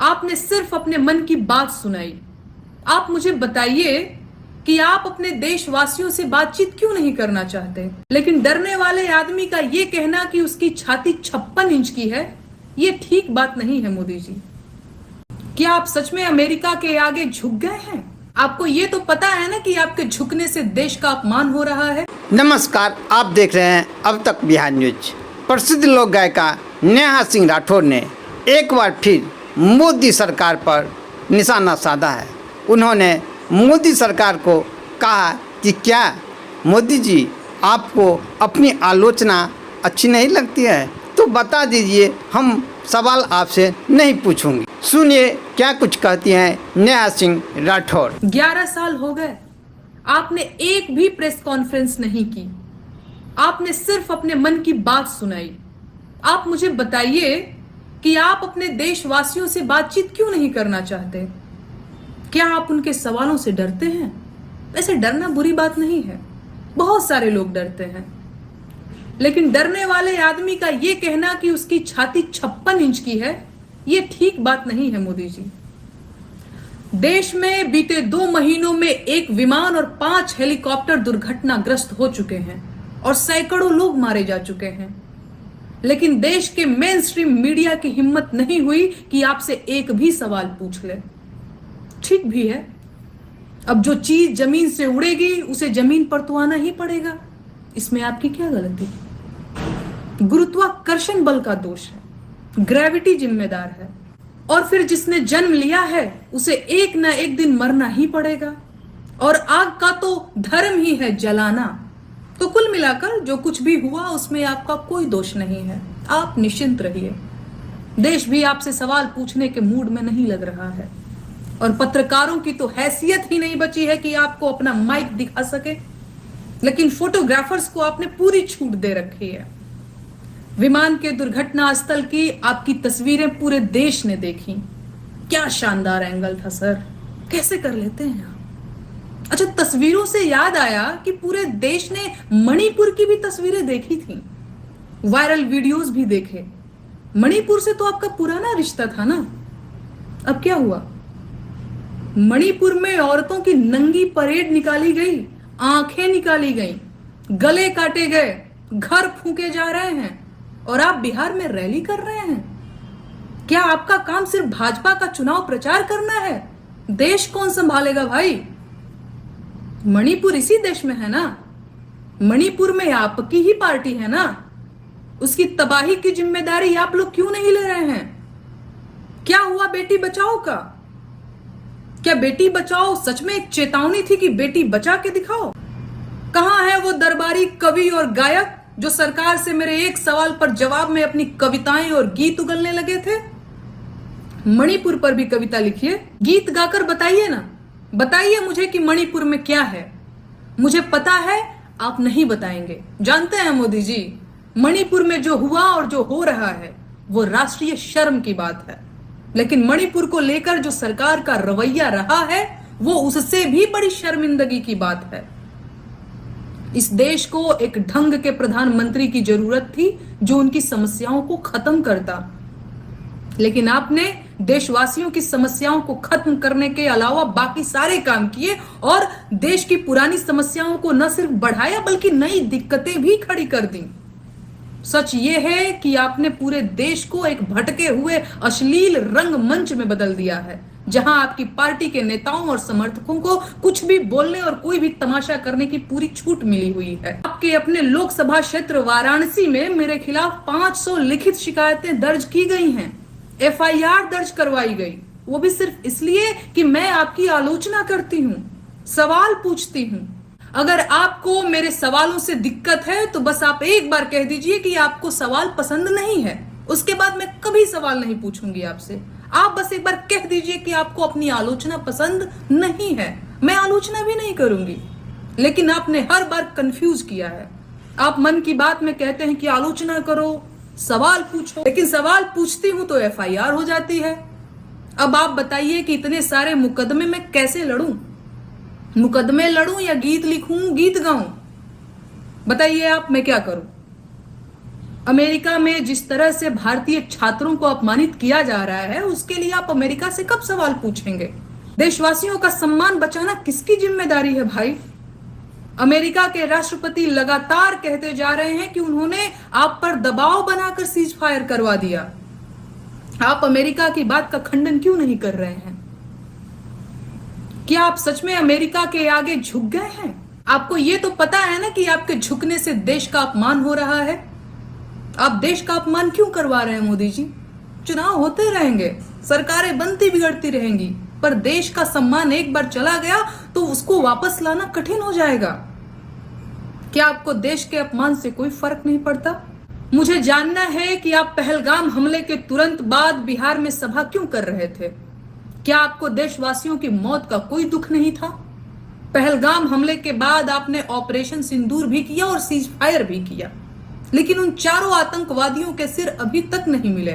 आपने सिर्फ अपने मन की बात सुनाई। आप मुझे बताइए कि आप अपने देशवासियों से बातचीत क्यों नहीं करना चाहते। लेकिन डरने वाले आदमी का ये कहना कि उसकी छाती 56 इंच की है, ये ठीक बात नहीं है। मोदी जी, क्या आप सच में अमेरिका के आगे झुक गए हैं? आपको ये तो पता है ना कि आपके झुकने से देश का अपमान हो रहा है। नमस्कार, आप देख रहे हैं अब तक बिहार न्यूज। प्रसिद्ध लोक गायिका नेहा सिंह राठौर ने एक बार फिर मोदी सरकार पर निशाना साधा है। उन्होंने मोदी सरकार को कहा कि क्या मोदी जी आपको अपनी आलोचना अच्छी नहीं लगती है तो बता दीजिए, हम सवाल आपसे नहीं पूछूंगी। सुनिए क्या कुछ कहती हैं नेहा सिंह राठौर। 11 साल हो गए, आपने एक भी प्रेस कॉन्फ्रेंस नहीं की। आपने सिर्फ अपने मन की बात सुनाई। आप मुझे बताइए कि आप अपने देशवासियों से बातचीत क्यों नहीं करना चाहते। क्या आप उनके सवालों से डरते हैं? वैसे डरना बुरी बात नहीं है, बहुत सारे लोग डरते हैं। लेकिन डरने वाले आदमी का ये कहना कि उसकी छाती 56 इंच की है, ये ठीक बात नहीं है। मोदी जी, देश में बीते 2 महीनों में एक विमान और 5 हेलीकॉप्टर दुर्घटनाग्रस्त हो चुके हैं और सैकड़ों लोग मारे जा चुके हैं। लेकिन देश के मेन स्ट्रीम मीडिया की हिम्मत नहीं हुई कि आपसे एक भी सवाल पूछ ले। ठीक भी है, अब जो चीज जमीन से उड़ेगी उसे जमीन पर तो आना ही पड़ेगा। इसमें आपकी क्या गलती? गुरुत्वाकर्षण बल का दोष है, ग्रेविटी जिम्मेदार है। और फिर जिसने जन्म लिया है उसे एक ना एक दिन मरना ही पड़ेगा, और आग का तो धर्म ही है जलाना। तो कुल मिलाकर जो कुछ भी हुआ उसमें आपका कोई दोष नहीं है। आप निश्चिंत रहिए, देश भी आपसे सवाल पूछने के मूड में नहीं लग रहा है, और पत्रकारों की तो हैसियत ही नहीं बची है कि आपको अपना माइक दिखा सके। लेकिन फोटोग्राफर्स को आपने पूरी छूट दे रखी है। विमान के दुर्घटना स्थल की आपकी तस्वीरें पूरे देश ने देखी। क्या शानदार एंगल था सर, कैसे कर लेते हैं आप। अच्छा, तस्वीरों से याद आया कि पूरे देश ने मणिपुर की भी तस्वीरें देखी थी, वायरल वीडियोस भी देखे। मणिपुर से तो आपका पुराना रिश्ता था ना, अब क्या हुआ? मणिपुर में औरतों की नंगी परेड निकाली गई, आंखें निकाली गई, गले काटे गए, घर फूके जा रहे हैं, और आप बिहार में रैली कर रहे हैं। क्या आपका काम सिर्फ भाजपा का चुनाव प्रचार करना है? देश कौन संभालेगा भाई? मणिपुर इसी देश में है ना, मणिपुर में आपकी ही पार्टी है ना, उसकी तबाही की जिम्मेदारी आप लोग क्यों नहीं ले रहे हैं? क्या हुआ बेटी बचाओ का? क्या बेटी बचाओ सच में एक चेतावनी थी कि बेटी बचा के दिखाओ? कहां है वो दरबारी कवि और गायक जो सरकार से मेरे एक सवाल पर जवाब में अपनी कविताएं और गीत उगलने लगे थे? मणिपुर पर भी कविता लिखिए, गीत गाकर बताइए ना, बताइए मुझे कि मणिपुर में क्या है। मुझे पता है आप नहीं बताएंगे। जानते हैं मोदी जी, मणिपुर में जो हुआ और जो हो रहा है वो राष्ट्रीय शर्म की बात है। लेकिन मणिपुर को लेकर जो सरकार का रवैया रहा है वो उससे भी बड़ी शर्मिंदगी की बात है। इस देश को एक ढंग के प्रधानमंत्री की जरूरत थी जो उनकी समस्याओं को खत्म करता, लेकिन आपने देशवासियों की समस्याओं को खत्म करने के अलावा बाकी सारे काम किए और देश की पुरानी समस्याओं को न सिर्फ बढ़ाया बल्कि नई दिक्कतें भी खड़ी कर दी। सच ये है कि आपने पूरे देश को एक भटके हुए अश्लील रंगमंच में बदल दिया है, जहां आपकी पार्टी के नेताओं और समर्थकों को कुछ भी बोलने और कोई भी तमाशा करने की पूरी छूट मिली हुई है। आपके अपने लोकसभा क्षेत्र वाराणसी में मेरे खिलाफ 500 लिखित शिकायतें दर्ज की गई हैं, FIR दर्ज करवाई गई, वो भी सिर्फ इसलिए कि मैं आपकी आलोचना करती हूँ, सवाल पूछती हूँ। अगर आपको मेरे सवालों से दिक्कत है तो बस आप एक बार कह दीजिए कि आपको सवाल पसंद नहीं है, उसके बाद मैं कभी सवाल नहीं पूछूंगी आपसे। आप बस एक बार कह दीजिए कि आपको अपनी आलोचना पसंद नहीं है, मैं आलोचना भी नहीं करूंगी। लेकिन आपने हर बार कंफ्यूज किया है। आप मन की बात में कहते हैं कि आलोचना करो, सवाल पूछो, लेकिन सवाल पूछती हूं तो FIR हो जाती है। अब आप बताइए कि इतने सारे मुकदमे मैं कैसे लड़ूं? मुकदमे लड़ूं या गीत लिखूं, गीत गाऊं? बताइए आप, मैं क्या करूं? अमेरिका में जिस तरह से भारतीय छात्रों को अपमानित किया जा रहा है, उसके लिए आप अमेरिका से कब सवाल पूछेंगे? देशवासियों का सम्मान बचाना किसकी जिम्मेदारी है भाई? अमेरिका के राष्ट्रपति लगातार कहते जा रहे हैं कि उन्होंने आप पर दबाव बनाकर सीज फायर करवा दिया। आप अमेरिका की बात का खंडन क्यों नहीं कर रहे हैं? क्या आप सच में अमेरिका के आगे झुक गए हैं? आपको यह तो पता है ना कि आपके झुकने से देश का अपमान हो रहा है। आप देश का अपमान क्यों करवा रहे हैं मोदी जी? चुनाव होते रहेंगे, सरकारें बनती बिगड़ती रहेंगी, पर देश का सम्मान एक बार चला गया तो उसको वापस लाना कठिन हो जाएगा। क्या आपको देश के अपमान से कोई फर्क नहीं पड़ता? मुझे जानना है कि आप पहलगाम हमले के तुरंत बाद बिहार में सभा क्यों कर रहे थे? क्या आपको देशवासियों की मौत का कोई दुख नहीं था? पहलगाम हमले के बाद आपने ऑपरेशन सिंदूर भी किया और सीज फायर भी किया, लेकिन उन चारों आतंकवादियों के सिर अभी तक नहीं मिले।